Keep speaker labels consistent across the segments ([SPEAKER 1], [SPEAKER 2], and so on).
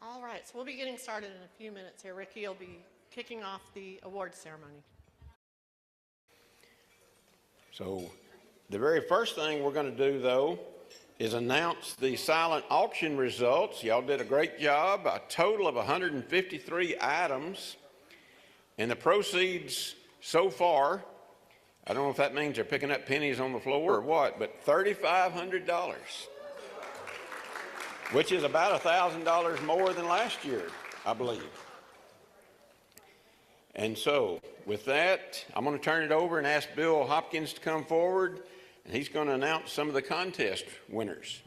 [SPEAKER 1] All right, so we'll be getting started in a few minutes here. Ricky will be kicking off the awards ceremony.
[SPEAKER 2] So the very first thing we're going to do, though, is announce the silent auction results. Y'all did a great job, a total of 153 items. And the proceeds so far, I don't know if that means they're picking up pennies on the floor or what, but $3,500, which is about $1,000 more than last year, I believe. And so with that, I'm going to turn it over and ask Bill Hopkins to come forward, and he's going to announce some of the contest winners.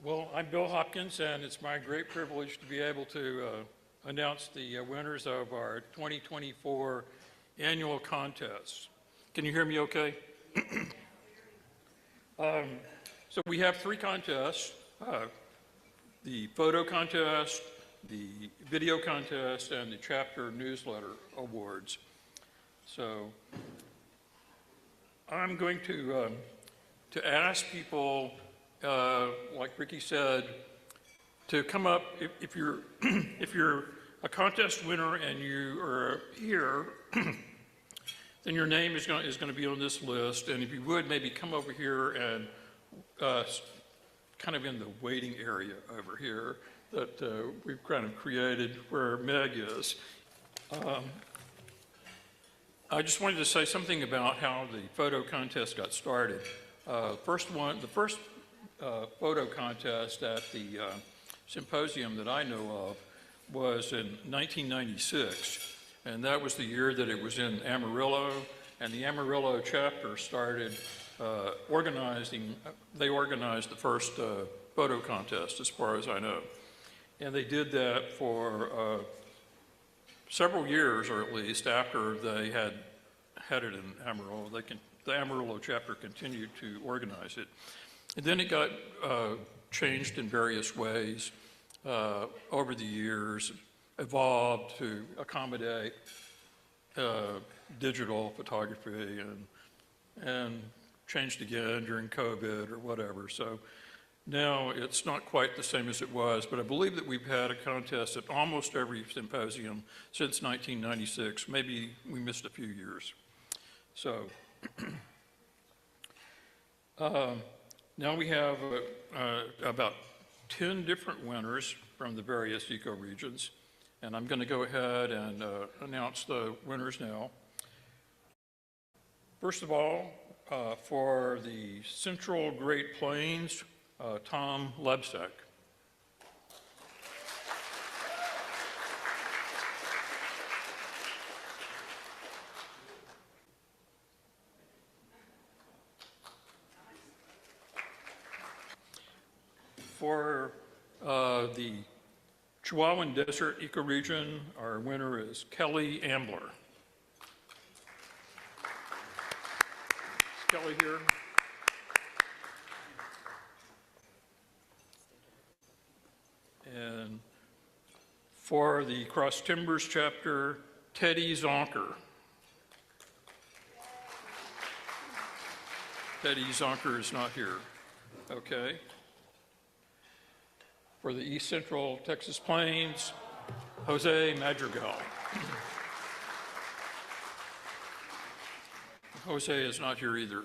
[SPEAKER 3] Well, I'm Bill Hopkins, and it's my great privilege to be able to announce the winners of our 2024 annual contests. Can you hear me okay? So we have 3 contests, the photo contest, the video contest, and the chapter newsletter awards. So I'm going to ask people, like Ricky said, to come up. If you're if you're a contest winner and you are here, then your name is going to be on this list. And if you would, maybe come over here and kind of in the waiting area over here that we've kind of created where Meg is. I just wanted to say something about how the photo contest got started. The first photo contest at the symposium that I know of was in 1996, and that was the year that it was in Amarillo, and the Amarillo chapter started organizing. They organized the first photo contest, as far as I know, and they did that for several years, or at least after they had it in Amarillo. The Amarillo chapter continued to organize it. And then it got changed in various ways over the years, evolved to accommodate digital photography, and changed again during COVID or whatever. So now it's not quite the same as it was, but I believe that we've had a contest at almost every symposium since 1996. Maybe we missed a few years. So now we have about 10 different winners from the various ecoregions, and I'm going to go ahead and announce the winners now. First of all, for the Central Great Plains, Tom Lebsek. For the Chihuahuan Desert ecoregion, our winner is Kelly Ambler. Is Kelly here? And for the Cross Timbers chapter, Teddy Zonker. Teddy Zonker is not here. Okay. For the East Central Texas Plains, Jose Madrigal. Jose is not here either.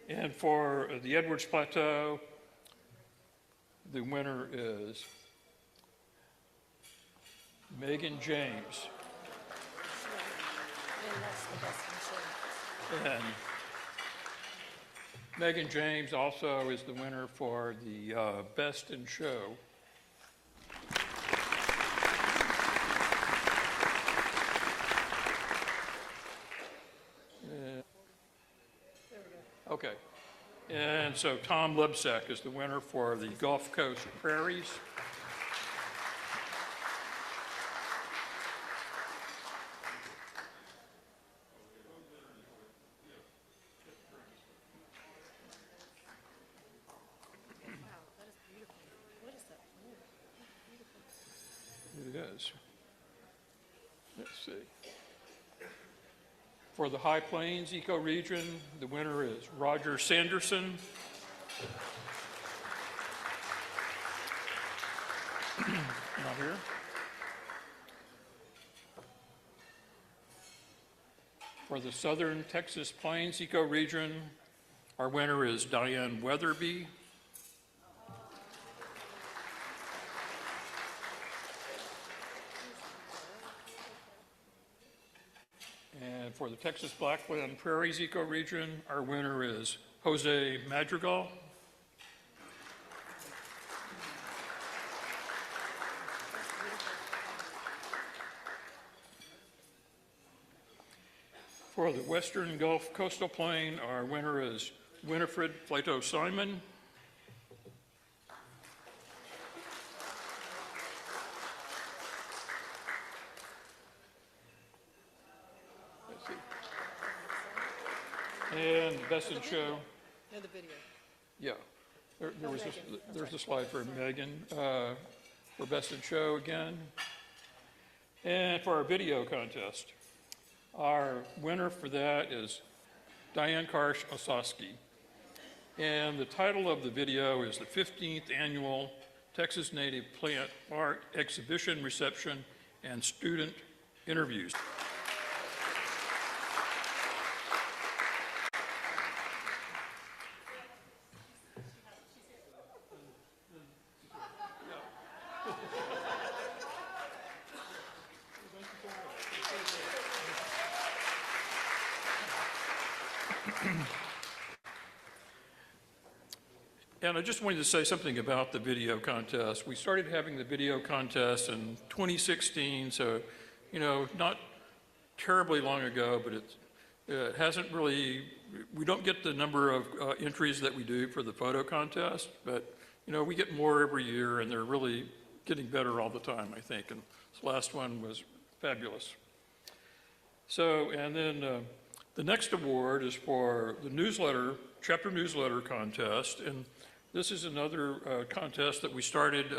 [SPEAKER 3] And for the Edwards Plateau, the winner is Megan James. And Megan James also is the winner for the Best in Show. Okay. And so Tom Lebsek is the winner for the Gulf Coast Prairies. is. Let's see. For the High Plains ecoregion, the winner is Roger Sanderson. Not here. For the Southern Texas Plains ecoregion, our winner is Diane Weatherby. And for the Texas Blackland Prairies ecoregion, our winner is Jose Madrigal. For the Western Gulf Coastal Plain, our winner is Winifred Plato Simon. Let's see. And Best in Show.
[SPEAKER 1] And the video.
[SPEAKER 3] Yeah, there's a slide for Megan for Best in Show again. And for our video contest, our winner for that is Diane Karsh Osaski. And the title of the video is the 15th Annual Texas Native Plant Art Exhibition Reception and Student Interviews. And I just wanted to say something about the video contest. We started having the video contest in 2016, so, you know, not terribly long ago, but it hasn't really, we don't get the number of entries that we do for the photo contest, but, you know, we get more every year, and they're really getting better all the time, I think, and this last one was fabulous. So, and then the next award is for the newsletter, chapter newsletter contest, and this is another contest that we started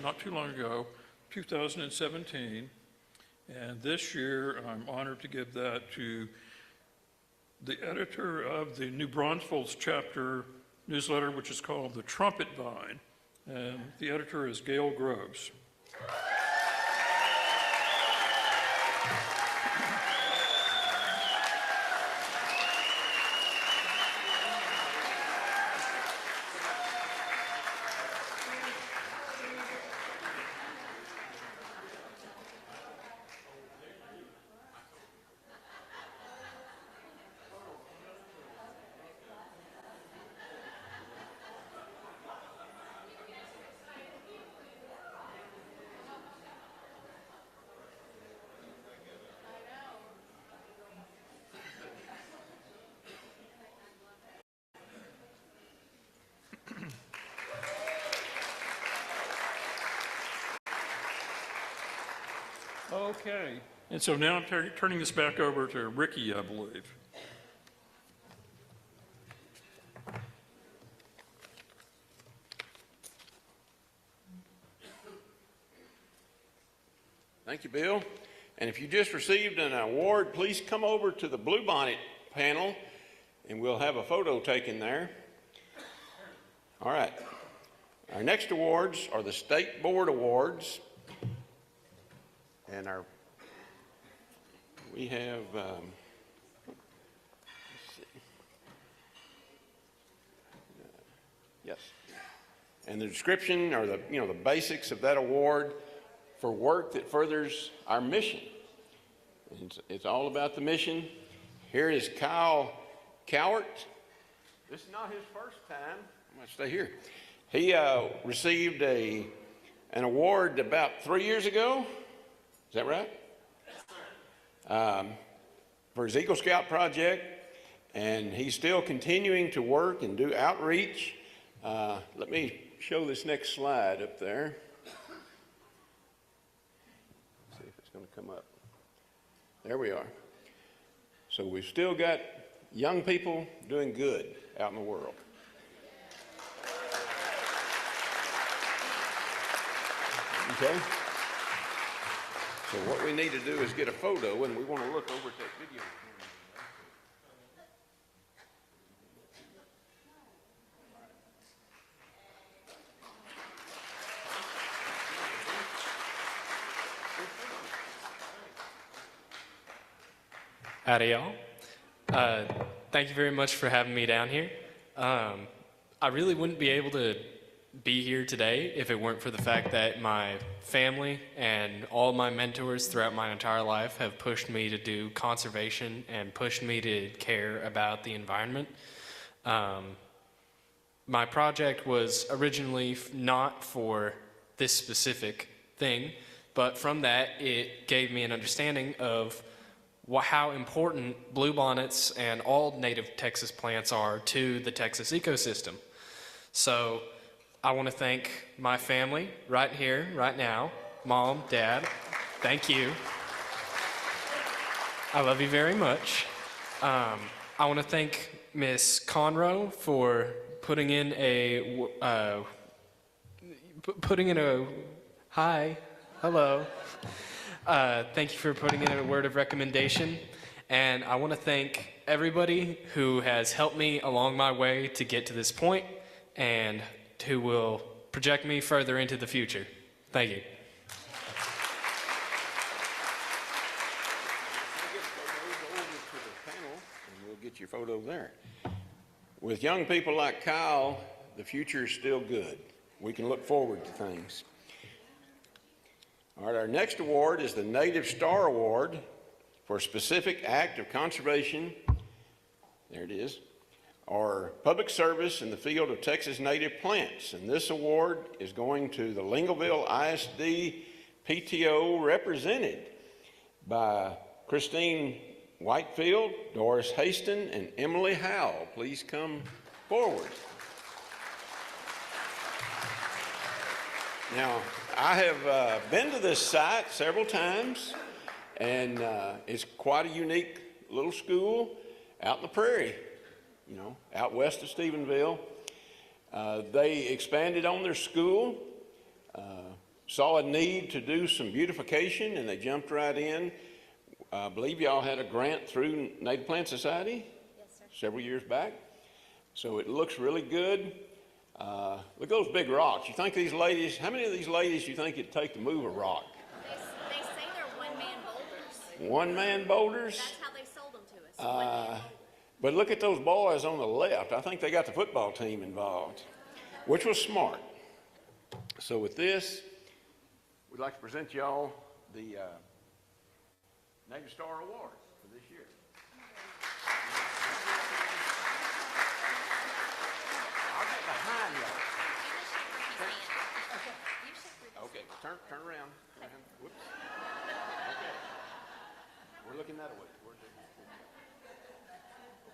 [SPEAKER 3] not too long ago, 2017, and this year I'm honored to give that to the editor of the New Braunfels chapter newsletter, which is called The Trumpet Vine, and the editor is Gail Groves. Okay, and so now I'm turning this back over to Ricky, I believe.
[SPEAKER 2] Thank you, Bill. And if you just received an award, please come over to the Bluebonnet panel, and we'll have a photo taken there. All right. Our next awards are the State Board Awards. And we have, let's see. Yes. And the description or the basics of that award for work that furthers our mission. It's all about the mission. Here is Kyle Cowart. This is not his first time. I'm going to stay here. He received an award about 3 years ago. Is that right? For his Eagle Scout project, and he's still continuing to work and do outreach. Let me show this next slide up there. See if it's going to come up. There we are. So we've still got young people doing good out in the world. Okay. So what we need to do is get a photo, and we want to look over at that video.
[SPEAKER 4] Howdy, y'all. Thank you very much for having me down here. I really wouldn't be able to be here today if it weren't for the fact that my family and all my mentors throughout my entire life have pushed me to do conservation and pushed me to care about the environment. My project was originally not for this specific thing, but from that it gave me an understanding of how important bluebonnets and all native Texas plants are to the Texas ecosystem. So I want to thank my family right here, right now. Mom, Dad, thank you. I love you very much. I want to thank Miss Conroe for putting in a hi, hello. Thank you for putting in a word of recommendation. And I want to thank everybody who has helped me along my way to get to this point and who will project me further into the future. Thank you.
[SPEAKER 2] We'll get your photo there. With young people like Kyle, the future is still good. We can look forward to things. All right, our next award is the Native Star Award for a specific act of conservation, there it is, or public service in the field of Texas native plants. And this award is going to the Lingleville ISD PTO, represented by Christine Whitefield, Doris Haston, and Emily Howell. Please come forward. Now, I have been to this site several times, and it's quite a unique little school out in the prairie, you know, out west of Stephenville. They expanded on their school, saw a need to do some beautification, and they jumped right in. I believe y'all had a grant through Native Plant Society.
[SPEAKER 5] Yes, sir.
[SPEAKER 2] Several years back. So it looks really good. Look at those big rocks. You think these ladies, how many of these ladies do you think it'd take to move a rock?
[SPEAKER 5] They say they're one-man boulders.
[SPEAKER 2] One-man boulders?
[SPEAKER 5] That's how they sold them to us. One-man boulders.
[SPEAKER 2] But look at those boys on the left. I think they got the football team involved, which was smart. So with this, we'd like to present y'all the Native Star Award for this year. I'll get behind y'all. Okay, turn around. Whoops. Okay. We're looking that way.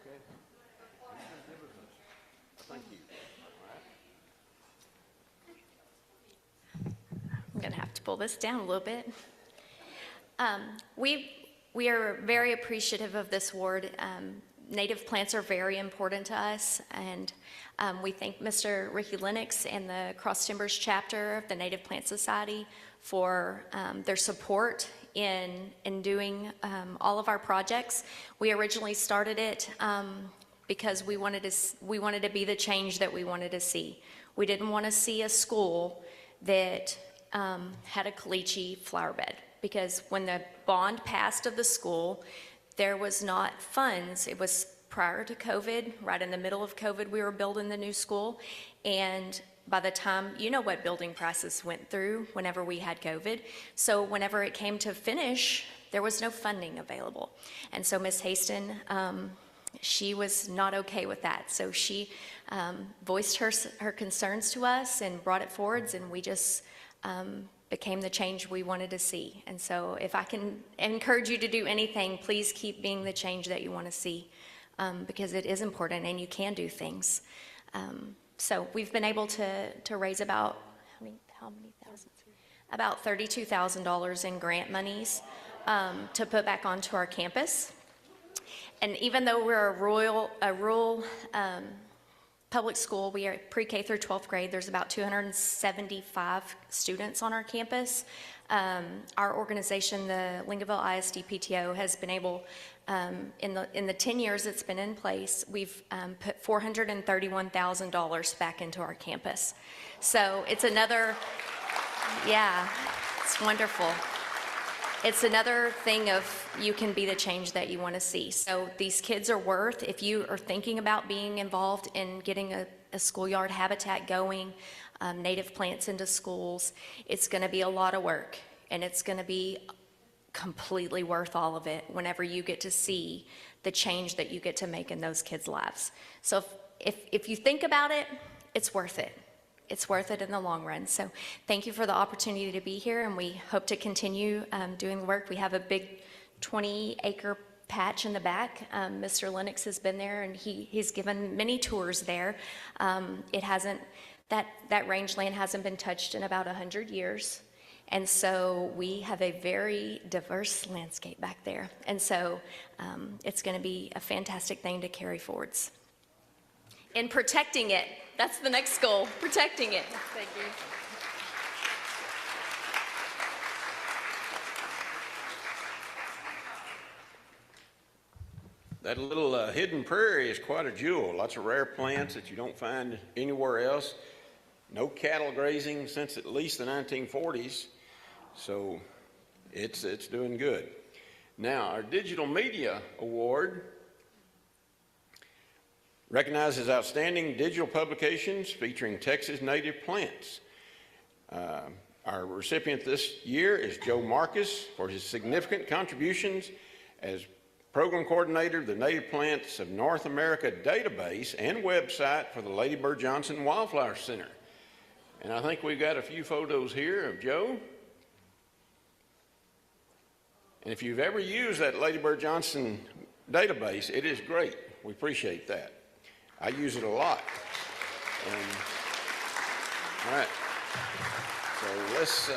[SPEAKER 2] Okay. Thank you. All right.
[SPEAKER 5] I'm going to have to pull this down a little bit. We are very appreciative of this award. Native plants are very important to us, and we thank Mr. Ricky Lennox and the Cross Timbers chapter of the Native Plant Society for their support in doing all of our projects. We originally started it because we wanted to be the change that we wanted to see. We didn't want to see a school that had a caliche flower bed, because when the bond passed of the school, there was not funds. It was prior to COVID, right in the middle of COVID, we were building the new school. And by the time, you know what building prices went through whenever we had COVID. So whenever it came to finish, there was no funding available. And so Ms. Haston, she was not okay with that. So she voiced her concerns to us and brought it forwards, and we just became the change we wanted to see. And so if I can encourage you to do anything, please keep being the change that you want to see, because it is important and you can do things. So we've been able to raise about, how many thousands? About $32,000 in grant monies to put back onto our campus. And even though we're a rural public school. We are pre-K through 12th grade. There's about 275 students on our campus. Our organization, the Lincolnville ISD PTO, has been able, in the 10 years it's been in place, we've put $431,000 back into our campus. So it's another, yeah, it's wonderful. It's another thing of you can be the change that you want to see. So these kids are worth, if you are thinking about being involved in getting a schoolyard habitat going, native plants into schools, it's going to be a lot of work, and it's going to be completely worth all of it whenever you get to see the change that you get to make in those kids' lives. So if you think about it, it's worth it. It's worth it in the long run. So thank you for the opportunity to be here, and we hope to continue doing the work. We have a big 20-acre patch in the back. Mr. Lennox has been there, and he's given many tours there. It hasn't, that rangeland hasn't been touched in about 100 years. And so we have a very diverse landscape back there. And so it's going to be a fantastic thing to carry forwards. And protecting it, that's the next goal, protecting it.
[SPEAKER 1] Thank you.
[SPEAKER 2] That little hidden prairie is quite a jewel. Lots of rare plants that you don't find anywhere else. No cattle grazing since at least the 1940s. So it's doing good. Now, our Digital Media Award recognizes outstanding digital publications featuring Texas native plants. Our recipient this year is Joe Marcus for his significant contributions as Program Coordinator of the Native Plants of North America database and website for the Lady Bird Johnson Wildflower Center. And I think we've got a few photos here of Joe. And if you've ever used that Lady Bird Johnson database, it is great. We appreciate that. I use it a lot. All right. So let's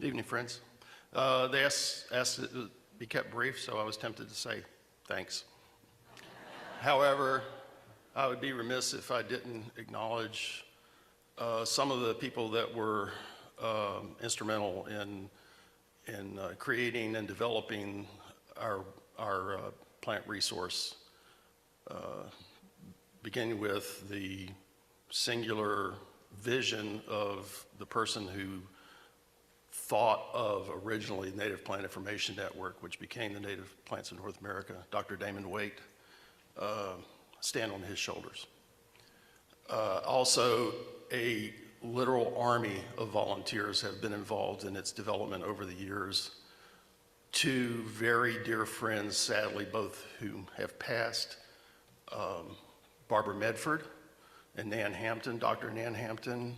[SPEAKER 6] Evening, friends. They asked it to be kept brief, so I was tempted to say thanks. However, I would be remiss if I didn't acknowledge some of the people that were instrumental in creating and developing our plant resource, beginning with the singular vision of the person who thought of originally Native Plant Information Network, which became the Native Plants of North America, Dr. Damon Waite. Stand on his shoulders. Also, a literal army of volunteers have been involved in its development over the years. Two very dear friends, sadly, both whom have passed, Barbara Medford and Nan Hampton. Dr. Nan Hampton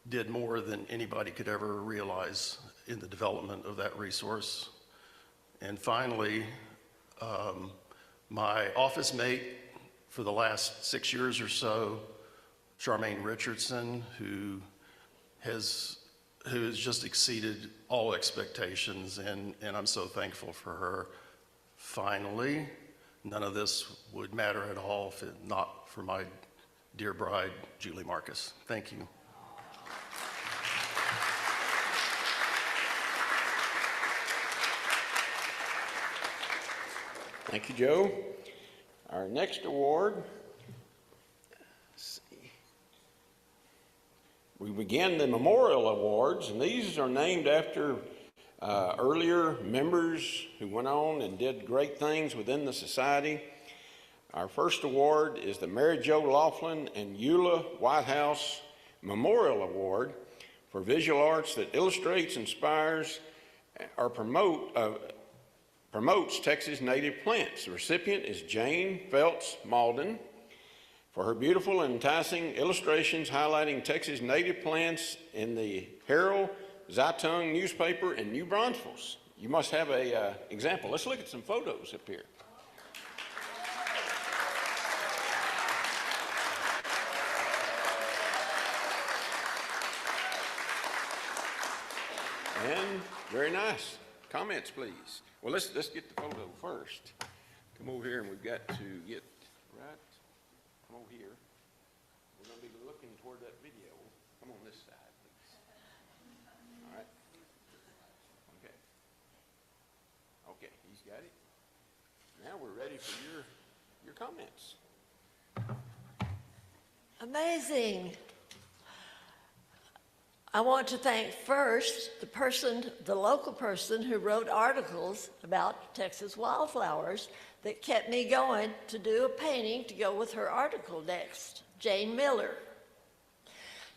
[SPEAKER 6] did more than anybody could ever realize in the development of that resource. And finally, my office mate for the last 6 years or so, Charmaine Richardson, who has just exceeded all expectations, and I'm so thankful for her. Finally, none of this would matter at all if it not for my dear bride, Julie Marcus. Thank you.
[SPEAKER 2] thank you, Joe. Our next award, let's see. We begin the Memorial Awards, and these are named after earlier members who went on and did great things within the society. Our first award is the Mary Jo Laughlin and Eula Whitehouse Memorial Award for visual arts that illustrates, inspires, or promotes Texas native plants. The recipient is Jane Feltz Malden for her beautiful and enticing illustrations highlighting Texas native plants in the Herald Zeitung newspaper in New Braunfels. You must have a example. Let's look at some photos up here. And very nice. Comments, please. Well, let's get the photo first. Come over here, and we've got to get right. Come over here. We're going to be looking toward that video. Come on this side, please. All right. Okay. Okay, he's got it. Now we're ready for your comments.
[SPEAKER 7] Amazing. I want to thank first the local person who wrote articles about Texas wildflowers that kept me going to do a painting to go with her article next, Jane Miller.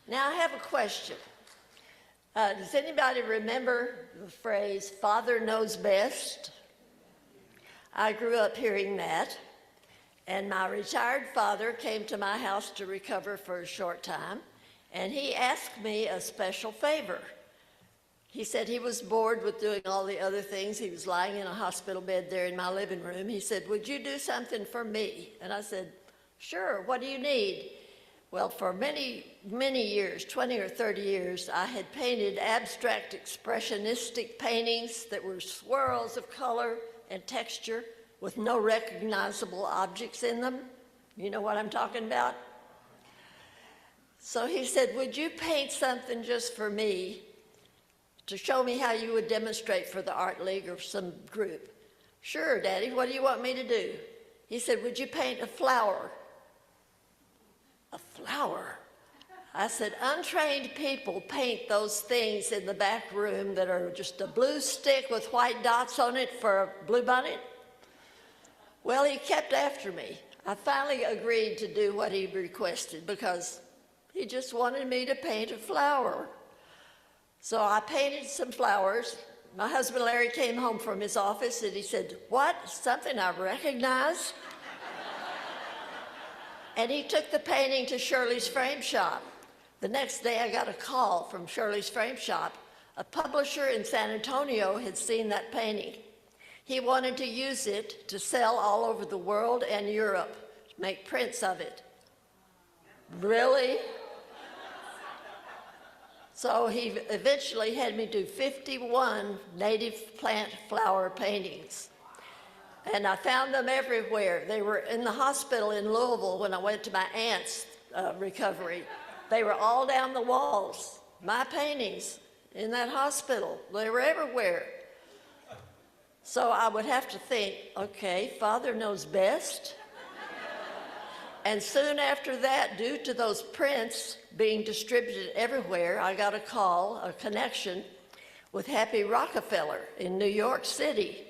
[SPEAKER 7] Now I have a question. Does anybody remember the phrase, "Father knows best"? I grew up hearing that, and my retired father came to my house to recover for a short time, and he asked me a special favor. He said he was bored with doing all the other things. He was lying in a hospital bed there in my living room. He said, "Would you do something for me?" And I said, "Sure, what do you need?" Well, for many, many years, 20 or 30 years, I had painted abstract expressionistic paintings that were swirls of color and texture with no recognizable objects in them. You know what I'm talking about? So he said, "Would you paint something just for me to show me how you would demonstrate for the Art League or some group?" "Sure, Daddy, what do you want me to do?" He said, "Would you paint a flower?" A flower? I said, "Untrained people paint those things in the back room that are just a blue stick with white dots on it for a bluebonnet." Well, he kept after me. I finally agreed to do what he requested because he just wanted me to paint a flower. So I painted some flowers. My husband Larry came home from his office and he said, "What? Something I recognize?" And he took the painting to Shirley's Frame Shop. The next day I got a call from Shirley's Frame Shop. A publisher in San Antonio had seen that painting. He wanted to use it to sell all over the world and Europe, make prints of it. Really? So he eventually had me do 51 native plant flower paintings. And I found them everywhere. They were in the hospital in Louisville when I went to my aunt's recovery. They were all down the walls. My paintings in that hospital, they were everywhere. So I would have to think, okay, Father knows best. And soon after that, due to those prints being distributed everywhere, I got a call, a connection with Happy Rockefeller in New York City.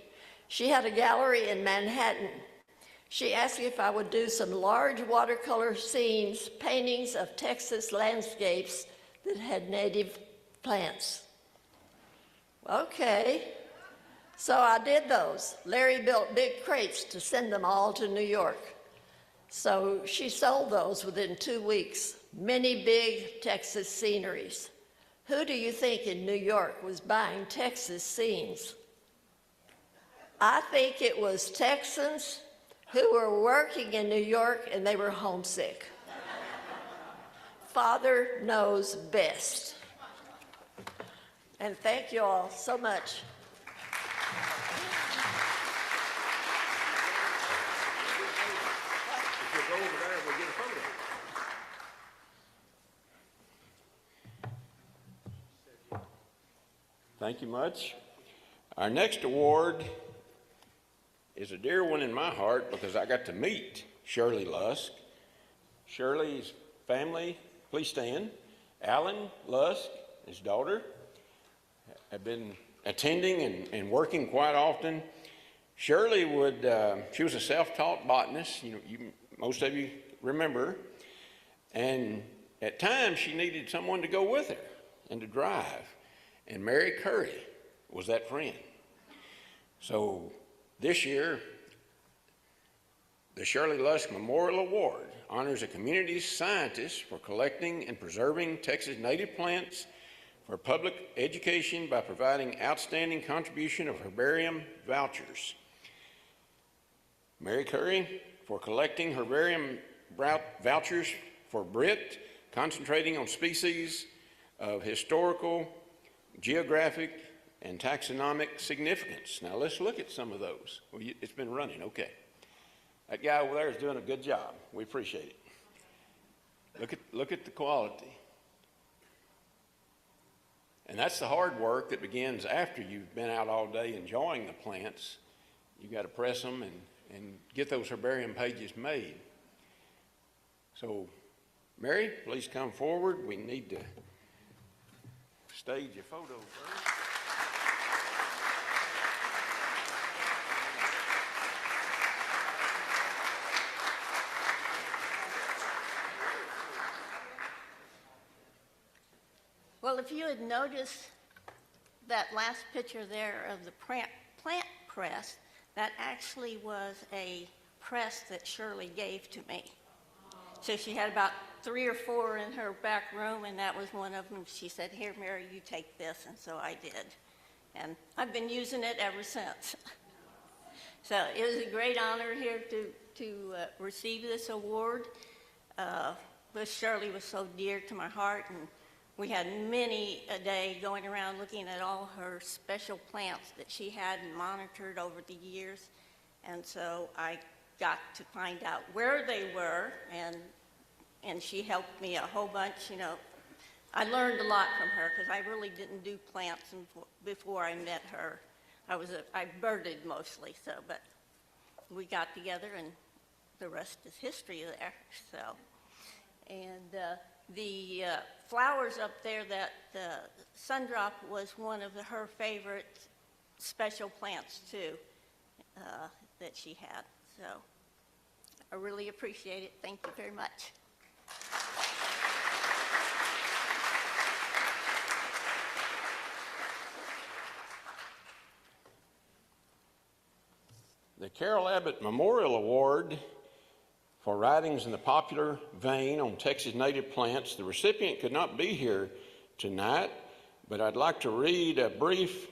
[SPEAKER 7] She had a gallery in Manhattan. She asked me if I would do some large watercolor scenes, paintings of Texas landscapes that had native plants. Okay. So I did those. Larry built big crates to send them all to New York. So she sold those within 2 weeks. Many big Texas sceneries. Who do you think in New York was buying Texas scenes? I think it was Texans who were working in New York and they were homesick. Father knows best. And thank you all so much.
[SPEAKER 2] If you'll go over there, we'll get a photo. Thank you much. Our next award is a dear one in my heart because I got to meet Shirley Lusk. Shirley's family, please stand. Alan Lusk, his daughter, have been attending and working quite often. Shirley she was a self-taught botanist, most of you remember, and at times she needed someone to go with her and to drive, and Mary Curry was that friend. So this year, the Shirley Lusk Memorial Award honors a community scientist for collecting and preserving Texas native plants for public education by providing outstanding contribution of herbarium vouchers. Mary Curry for collecting herbarium vouchers for Brit, concentrating on species of historical geographic and taxonomic significance. Now let's look at some of those. Well, it's been running, okay. That guy over there is doing a good job. We appreciate it. Look at the quality. And that's the hard work that begins after you've been out all day enjoying the plants. You've got to press them and get those herbarium pages made. So, Mary, please come forward. We need to stage a photo first.
[SPEAKER 7] Well, if you had noticed that last picture there of the plant press, that actually was a press that Shirley gave to me. So she had about 3 or 4 in her back room, and that was one of them. She said, "Here, Mary, you take this," and so I did. And I've been using it ever since. So it was a great honor here to receive this award. But Shirley was so dear to my heart, and we had many a day going around looking at all her special plants that she had and monitored over the years. And so I got to find out where they were, and she helped me a whole bunch. You know, I learned a lot from her because I really didn't do plants before I met her. I birded mostly, but we got together, and the rest is history there. So, and the flowers up there, that Sundrop was one of her favorite special plants too, that she had. So I really appreciate it. Thank you very much.
[SPEAKER 2] The Carol Abbott Memorial Award for writings in the popular vein on Texas native plants. The recipient could not be here tonight, but I'd like to read a brief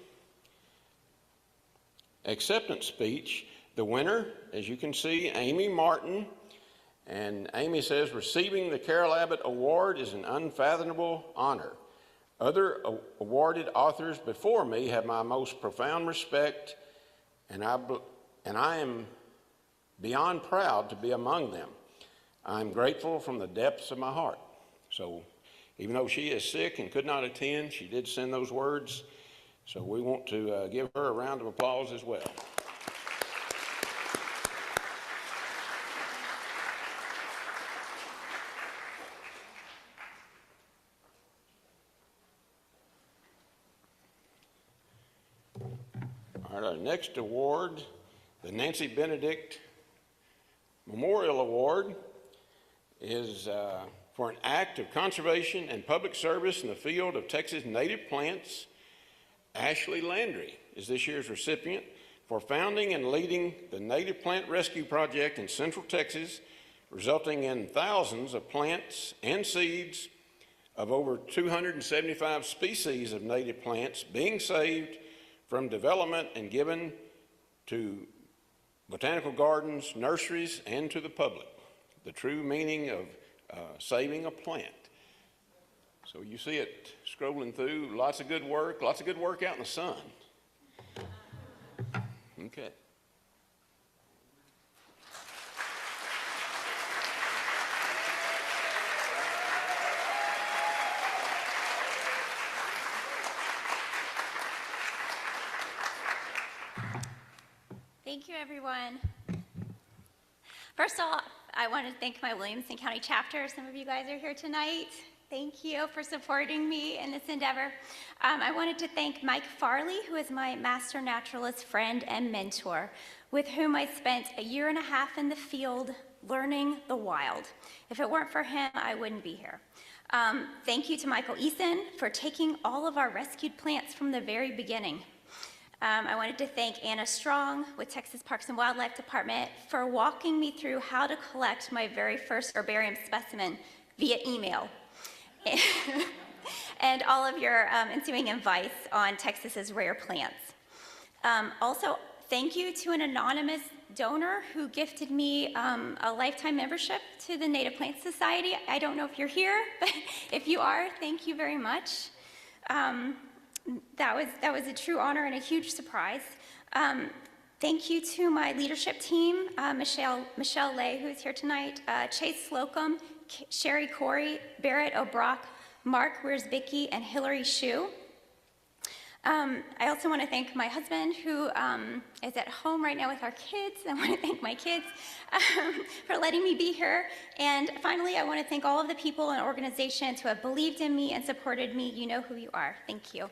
[SPEAKER 2] acceptance speech. The winner, as you can see, Amy Martin, and Amy says, "Receiving the Carol Abbott Award is an unfathomable honor. Other awarded authors before me have my most profound respect, and I am beyond proud to be among them. I'm grateful from the depths of my heart." So even though she is sick and could not attend, she did send those words. So we want to give her a round of applause as well. All right, our next award, the Nancy Benedict Memorial Award, is for an act of conservation and public service in the field of Texas native plants. Ashley Landry is this year's recipient for founding and leading the Native Plant Rescue Project in Central Texas, resulting in thousands of plants and seeds of over 275 species of native plants being saved from development and given to botanical gardens, nurseries, and to the public. The true meaning of saving a plant. So you see it scrolling through, lots of good work out in the sun. Okay.
[SPEAKER 8] Thank you, everyone. First of all, I want to thank my Williamson County chapter. Some of you guys are here tonight. Thank you for supporting me in this endeavor. I wanted to thank Mike Farley, who is my master naturalist friend and mentor, with whom I spent a year and a half in the field learning the wild. If it weren't for him, I wouldn't be here. Thank you to Michael Eason for taking all of our rescued plants from the very beginning. I wanted to thank Anna Strong with Texas Parks and Wildlife Department for walking me through how to collect my very first herbarium specimen via email. And all of your ensuing advice on Texas's rare plants. Also, thank you to an anonymous donor who gifted me a lifetime membership to the Native Plant Society. I don't know if you're here, but if you are, thank you very much. That was a true honor and a huge surprise. Thank you to my leadership team, Michelle Lay, who is here tonight, Chase Slocum, Sherry Corey, Barrett O'Brock, Mark Wiersbicki, and Hillary Shue. I also want to thank my husband, who is at home right now with our kids. I want to thank my kids for letting me be here. And finally, I want to thank all of the people and organizations who have believed in me and supported me. You know who you are. Thank you.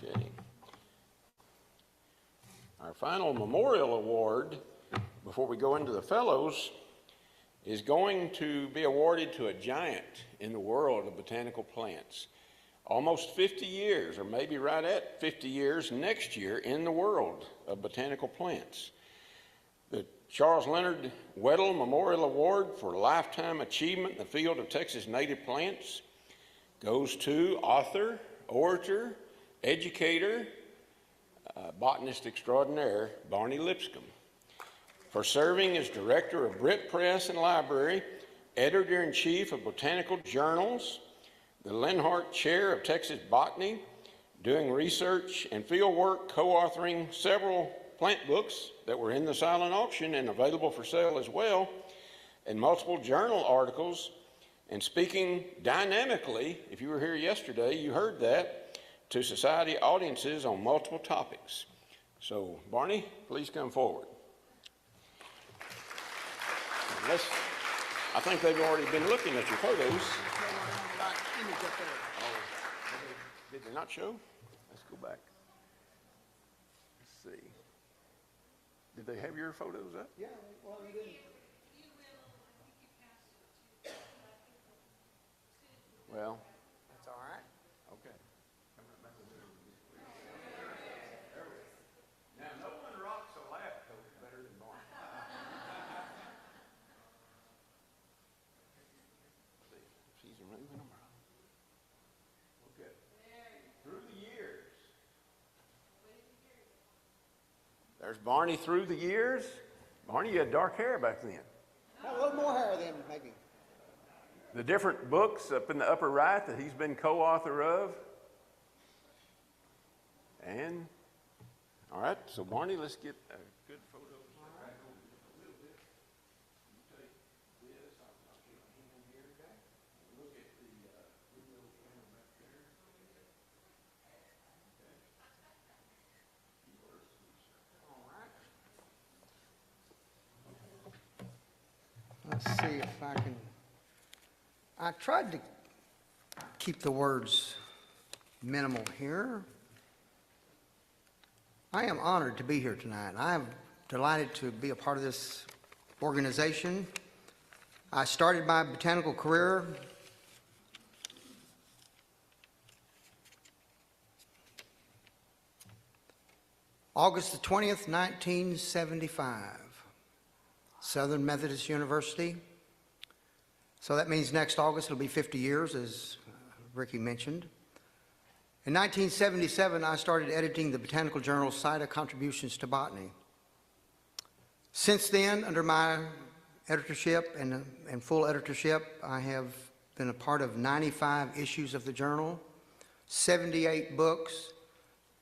[SPEAKER 2] Okay. Our final memorial award, before we go into the fellows, is going to be awarded to a giant in the world of botanical plants. Almost 50 years, or maybe right at 50 years next year in the world of botanical plants. The Charles Leonard Weddle Memorial Award for Lifetime Achievement in the field of Texas native plants goes to author, orator, educator, botanist extraordinaire, Barney Lipscomb, for serving as director of Britt Press and Library, editor-in-chief of botanical journals, the Lenhart Chair of Texas Botany, doing research and field work, co-authoring several plant books that were in the silent auction and available for sale as well, and multiple journal articles, and speaking dynamically, if you were here yesterday, you heard that, to society audiences on multiple topics. So, Barney, please come forward. I think they've already been looking at your photos. Did they not show? Let's go back. Let's see. Did they have your photos up? Yeah, well, you didn't. Well, that's all right. Okay. Now, no one rocks a lab coat better than Barney. She's removing them. Okay. Through the years. There's Barney through the years. Barney, you had dark hair back then.
[SPEAKER 9] A little more hair then, maybe.
[SPEAKER 2] The different books up in the upper right that he's been co-author of. And, all right, so Barney, let's get a good photo.
[SPEAKER 9] Let's see if I can. I tried to keep the words minimal here. I am honored to be here tonight. I am delighted to be a part of this organization. I started my botanical career August the 20th, 1975, Southern Methodist University. So that means next August it'll be 50 years, as Ricky mentioned. In 1977, I started editing the botanical journal Cita Contributions to Botany. Since then, under my editorship and full editorship, I have been a part of 95 issues of the journal, 78 books,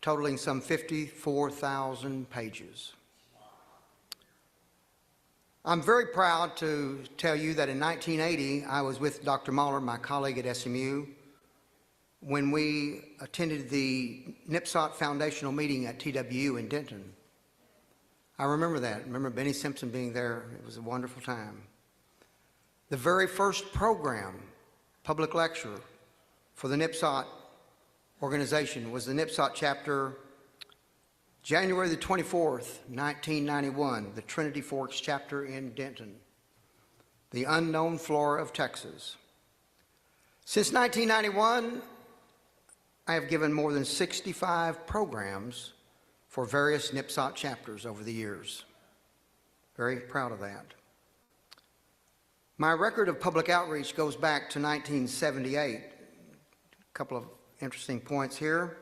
[SPEAKER 9] totaling some 54,000 pages. I'm very proud to tell you that in 1980, I was with Dr. Mahler, my colleague at SMU, when we attended the NIPSOT foundational meeting at TWU in Denton. I remember that. I remember Benny Simpson being there. It was a wonderful time. The very first program, public lecture, for the NIPSOT organization was the NIPSOT chapter, January the 24th, 1991, the Trinity Forks chapter in Denton, the unknown flora of Texas. Since 1991, I have given more than 65 programs for various NIPSOT chapters over the years. Very proud of that. My record of public outreach goes back to 1978. A couple of interesting points here.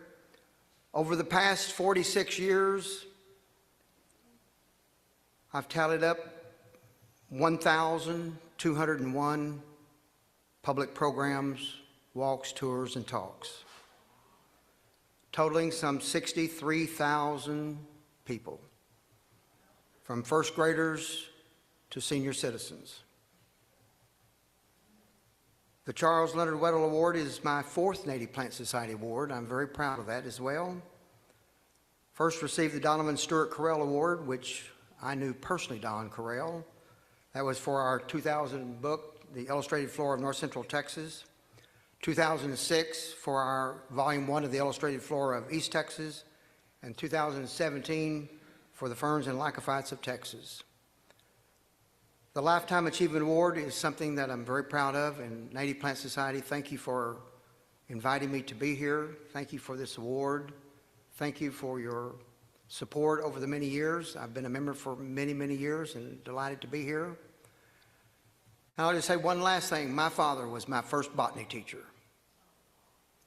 [SPEAKER 9] Over the past 46 years, I've tallied up 1,201 public programs, walks, tours, and talks, totaling some 63,000 people, from first graders to senior citizens. The Charles Leonard Weddle Award is my 4th Native Plant Society award. I'm very proud of that as well. First received the Donovan Stewart Carell Award, which I knew personally Don Carell. That was for our 2000 book, The Illustrated Flora of North Central Texas. 2006 for our Volume 1 of The Illustrated Flora of East Texas. And 2017 for the Ferns and Lycophytes of Texas. The Lifetime Achievement Award is something that I'm very proud of, and Native Plant Society, thank you for inviting me to be here. Thank you for this award. Thank you for your support over the many years. I've been a member for many, many years and delighted to be here. I'll just say one last thing. My father was my first botany teacher.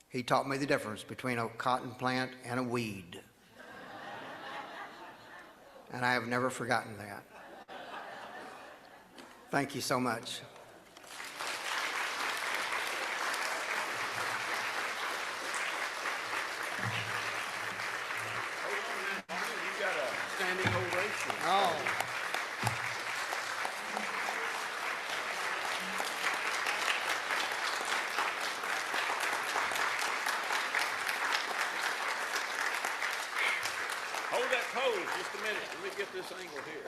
[SPEAKER 9] He taught me the difference between a cotton plant and a weed. And I have never forgotten that. Thank you so much.
[SPEAKER 2] You got a standing ovation.
[SPEAKER 9] Oh.
[SPEAKER 2] Hold that pose just a minute. Let me get this angle here.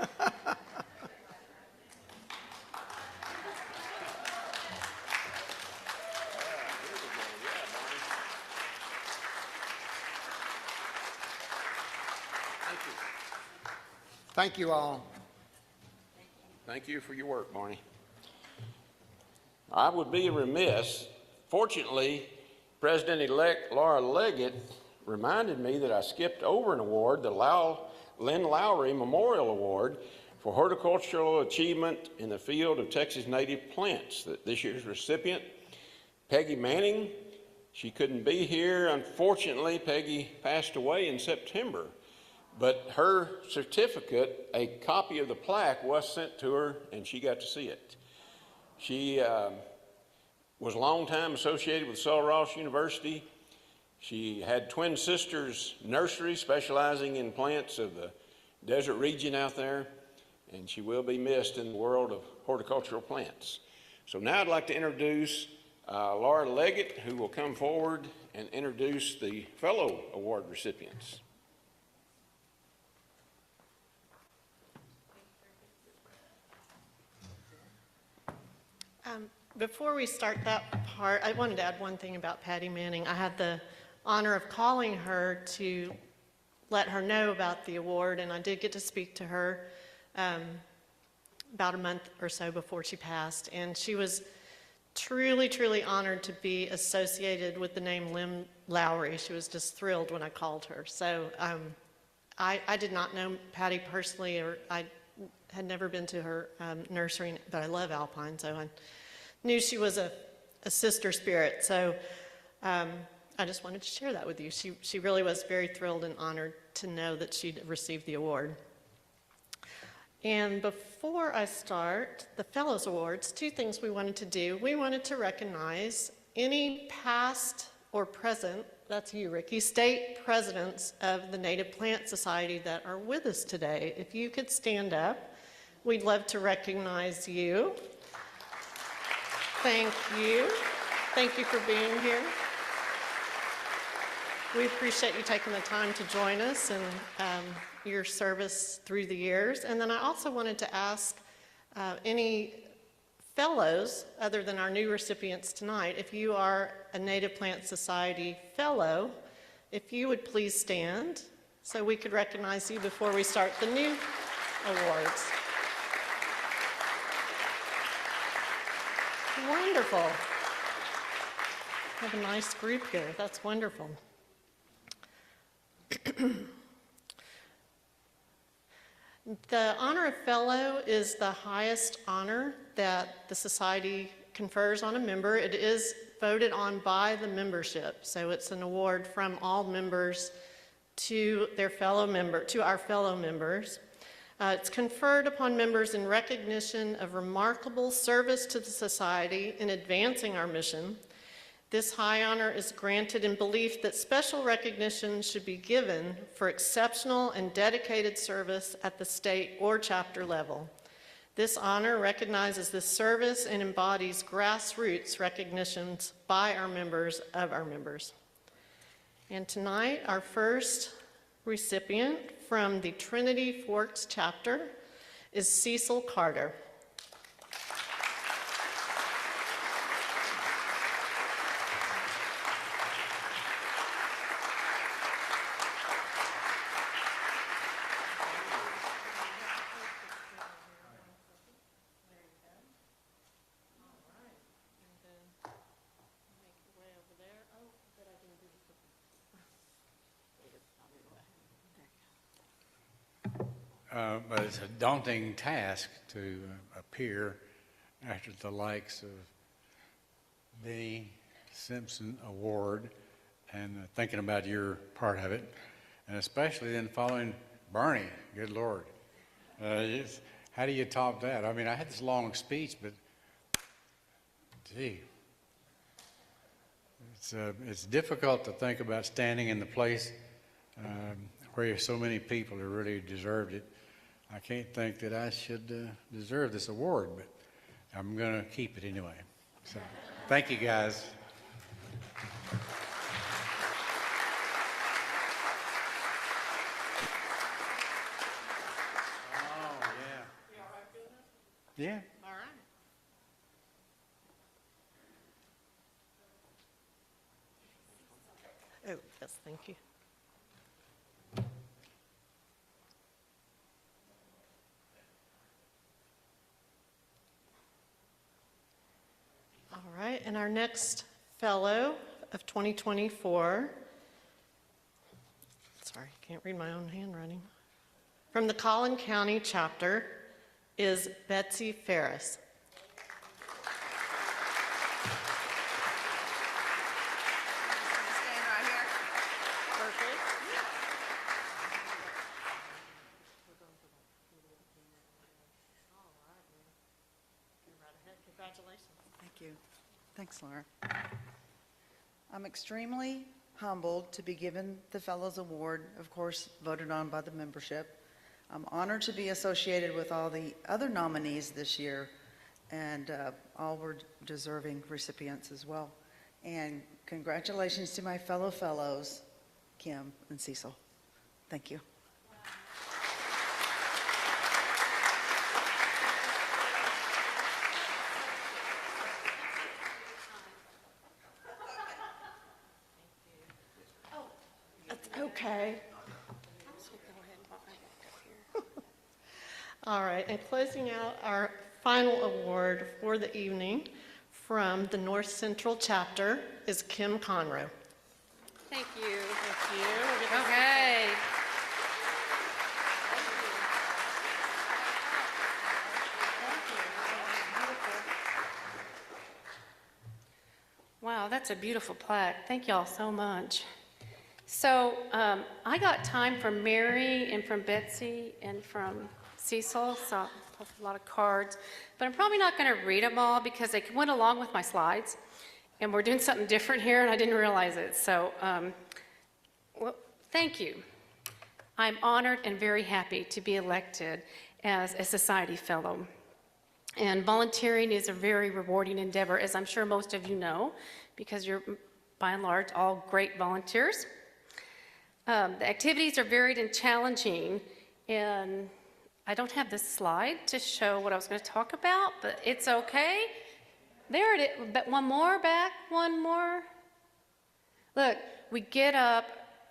[SPEAKER 9] Thank you all.
[SPEAKER 2] Thank you for your work, Barney. I would be remiss. Fortunately, President-elect Laura Legett reminded me that I skipped over an award, the Lynn Lowry Memorial Award for Horticultural Achievement in the Field of Texas Native Plants. This year's recipient, Peggy Manning. She couldn't be here. Unfortunately, Peggy passed away in September. But her certificate, a copy of the plaque, was sent to her, and she got to see it. She was a long time associated with Sul Ross University. She had twin sisters nursery specializing in plants of the desert region out there, and she will be missed in the world of horticultural plants. So now I'd like to introduce Laura Legett, who will come forward and introduce the fellow award recipients.
[SPEAKER 1] Before we start that part, I wanted to add one thing about Patty Manning. I had the honor of calling her to let her know about the award, and I did get to speak to her about a month or so before she passed, and she was truly, truly honored to be associated with the name Lynn Lowry. She was just thrilled when I called her. So I did not know Patty personally, or I had never been to her nursery, but I love alpine, so I knew she was a sister spirit. So I just wanted to share that with you. She really was very thrilled and honored to know that she'd received the award. And before I start the Fellows Awards, 2 things we wanted to do. We wanted to recognize any past or present, that's you, Ricky, state presidents of the Native Plant Society that are with us today. If you could stand up, we'd love to recognize you. Thank you. Thank you for being here. We appreciate you taking the time to join us and your service through the years. And then I also wanted to ask any fellows, other than our new recipients tonight, if you are a Native Plant Society fellow, if you would please stand so we could recognize you before we start the new awards. Wonderful. We have a nice group here. That's wonderful. The honor of fellow is the highest honor that the society confers on a member. It is voted on by the membership, so it's an award from all members to their fellow member, to our fellow members. It's conferred upon members in recognition of remarkable service to the society in advancing our mission. This high honor is granted in belief that special recognition should be given for exceptional and dedicated service at the state or chapter level. This honor recognizes this service and embodies grassroots recognitions by our members of our members. And tonight, our first recipient from the Trinity Forks chapter is Cecil Carter.
[SPEAKER 10] But it's a daunting task to appear after the likes of the Simpson Award and thinking about your part of it, and especially then following Bernie, good Lord. How do you top that? I mean, I had this long speech, but gee, it's difficult to think about standing in the place where so many people who really deserved it. I can't think that I should deserve this award, but I'm going to keep it anyway. So, thank you, guys. Oh, yeah. Yeah.
[SPEAKER 1] All right. Oh, yes, thank you. All right, and our next fellow of 2024, sorry, can't read my own handwriting, from the Collin County chapter is Betsy Ferris.
[SPEAKER 11] Stand right here.
[SPEAKER 1] Perfect. All right, man. Go right ahead. Congratulations.
[SPEAKER 11] Thank you. Thanks, Laura. I'm extremely humbled to be given the Fellows Award, of course, voted on by the membership. I'm honored to be associated with all the other nominees this year, and all were deserving recipients as well. And congratulations to my fellow fellows, Kim and Cecil. Thank you.
[SPEAKER 1] Okay. All right, and closing out our final award for the evening from the North Central chapter is Kim Conroe.
[SPEAKER 12] Thank you.
[SPEAKER 1] Thank you.
[SPEAKER 12] Okay. Wow, that's a beautiful plaque. Thank y'all so much. So I got time from Mary and from Betsy and from Cecil, so I have a lot of cards, but I'm probably not going to read them all because they went along with my slides, and we're doing something different here, and I didn't realize it. So, well, thank you. I'm honored and very happy to be elected as a Society Fellow. And volunteering is a very rewarding endeavor, as I'm sure most of you know, because you're, by and large, all great volunteers. The activities are varied and challenging, and I don't have this slide to show what I was going to talk about, but it's okay. There it is. But one more back, one more. Look, we get up,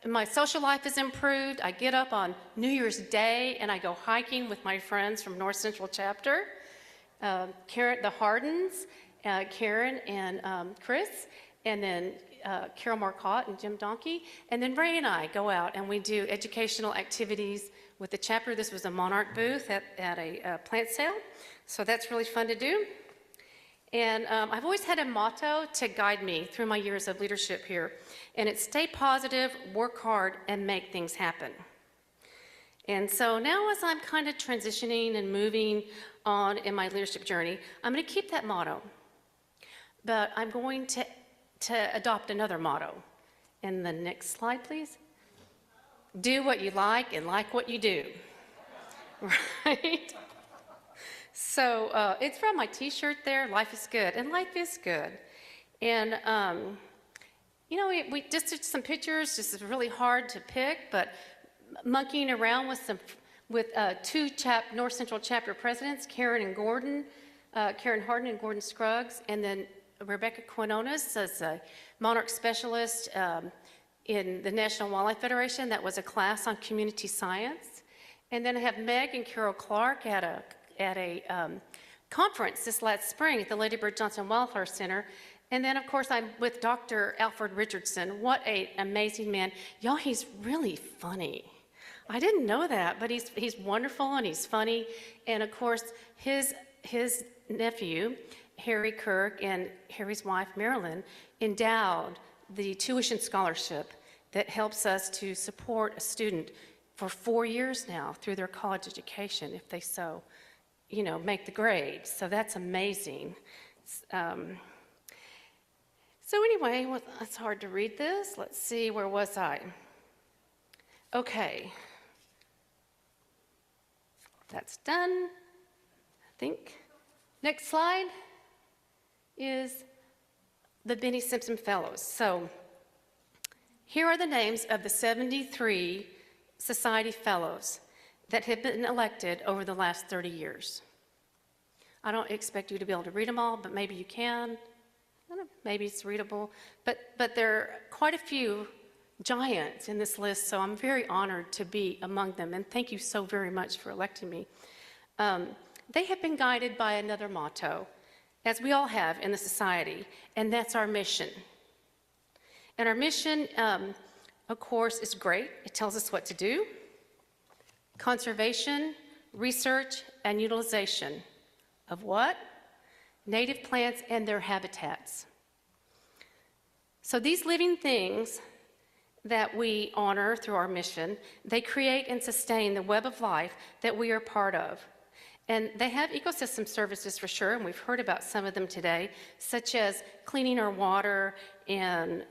[SPEAKER 12] my social life is improved. I get up on New Year's Day, and I go hiking with my friends from North Central Chapter. Karen, the Hardens, Karen and Chris, and then Carol Marcotte and Jim Donkey. And then Ray and I go out and we do educational activities with the chapter. This was a Monarch booth at a plant sale. So that's really fun to do. And I've always had a motto to guide me through my years of leadership here. And it's stay positive, work hard, and make things happen. And so now as I'm kind of transitioning and moving on in my leadership journey, I'm going to keep that motto. But I'm going to adopt another motto. And the next slide, please. Do what you like and like what you do. Right? So it's from my t-shirt there, life is good, and life is good. And, you know, we just did some pictures, just really hard to pick, but monkeying around with two North Central chapter presidents, Karen Harden and Gordon Scruggs, and then Rebecca Quinones as a monarch specialist in the National Wildlife Federation. That was a class on community science. And then I have Meg and Carol Clark at a conference this last spring at the Lady Bird Johnson Wildflower Center. And then, of course, I'm with Dr. Alfred Richardson. What an amazing man. Y'all, he's really funny. I didn't know that, but he's wonderful and he's funny. And, of course, his nephew, Harry Kirk, and Harry's wife, Marilyn, endowed the tuition scholarship that helps us to support a student for 4 years now through their college education, if they so, you know, make the grade. So that's amazing. So anyway, well, it's hard to read this. Let's see, where was I? Okay. That's done, I think. Next slide is the Benny Simpson Fellows. So here are the names of the 73 Society Fellows that have been elected over the last 30 years. I don't expect you to be able to read them all, but maybe you can. I don't know, maybe it's readable. But there are quite a few giants in this list, so I'm very honored to be among them, and thank you so very much for electing me. They have been guided by another motto, as we all have in the society, and that's our mission. And our mission, of course, is great. It tells us what to do. Conservation, research, and utilization of what? Native plants and their habitats. So these living things that we honor through our mission, they create and sustain the web of life that we are part of. And they have ecosystem services for sure, and we've heard about some of them today, such as cleaning our water and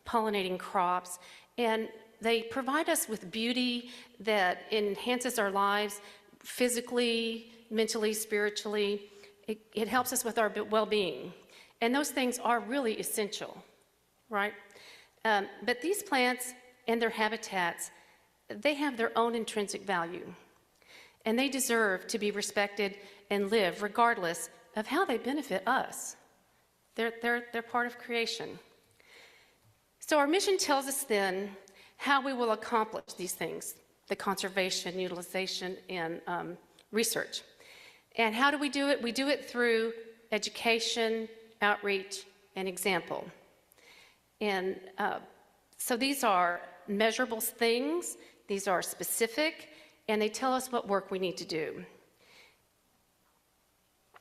[SPEAKER 12] pollinating crops. And they provide us with beauty that enhances our lives physically, mentally, spiritually. It helps us with our well-being. And those things are really essential, right? But these plants and their habitats, they have their own intrinsic value. And they deserve to be respected and live regardless of how they benefit us. They're part of creation. So our mission tells us then how we will accomplish these things, the conservation, utilization, and research. And how do we do it? We do it through education, outreach, and example. And so these are measurable things, these are specific, and they tell us what work we need to do.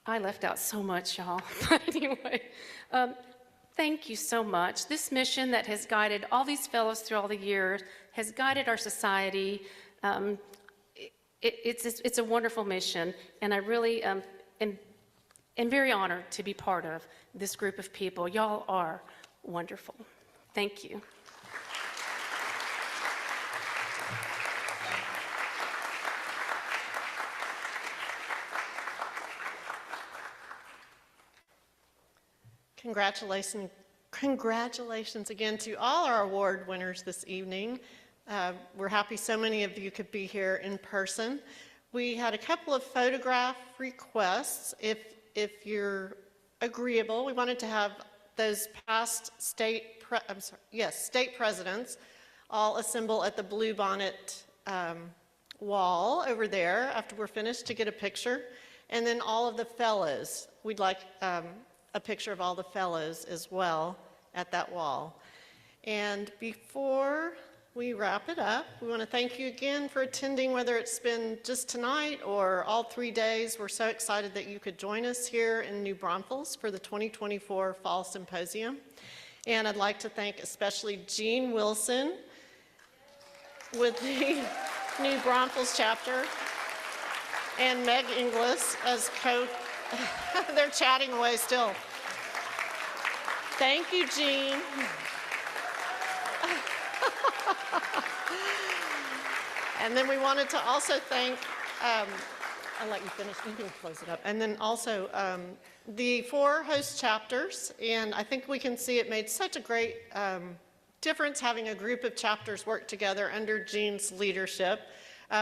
[SPEAKER 12] I left out so much, y'all. But anyway, thank you so much. This mission that has guided all these fellows through all the years has guided our society. It's a wonderful mission, and I really am very honored to be part of this group of people. Y'all are wonderful. Thank you.
[SPEAKER 1] Congratulations again to all our award winners this evening. We're happy so many of you could be here in person. We had a couple of photograph requests. If you're agreeable, we wanted to have those past state presidents all assemble at the Bluebonnet wall over there after we're finished to get a picture. And then all of the fellows, we'd like a picture of all the fellows as well at that wall. And before we wrap it up, we want to thank you again for attending, whether it's been just tonight or all 3 days. We're so excited that you could join us here in New Braunfels for the 2024 Fall Symposium. And I'd like to thank especially Jean Wilson with the new Braunfels chapter, and Meg Inglis as they're chatting away still. Thank you, Jean. And then we wanted to also thank, I'll let you finish, you can close it up. And then also the 4 host chapters, and I think we can see it made such a great difference having a group of chapters work together under Jean's leadership.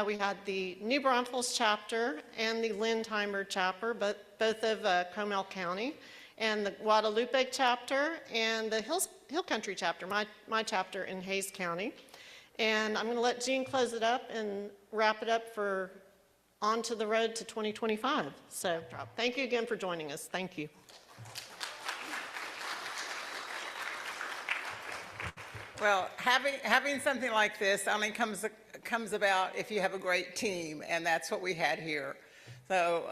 [SPEAKER 1] We had the New Braunfels chapter and the Lindheimer chapter, both of Comal County, and the Guadalupe chapter and the Hill Country chapter, my chapter in Hayes County. And I'm going to let Jean close it up and wrap it up for On to the Road to 2025. So thank you again for joining us. Thank you.
[SPEAKER 13] Well, having something like this only comes about if you have a great team, and that's what we had here. So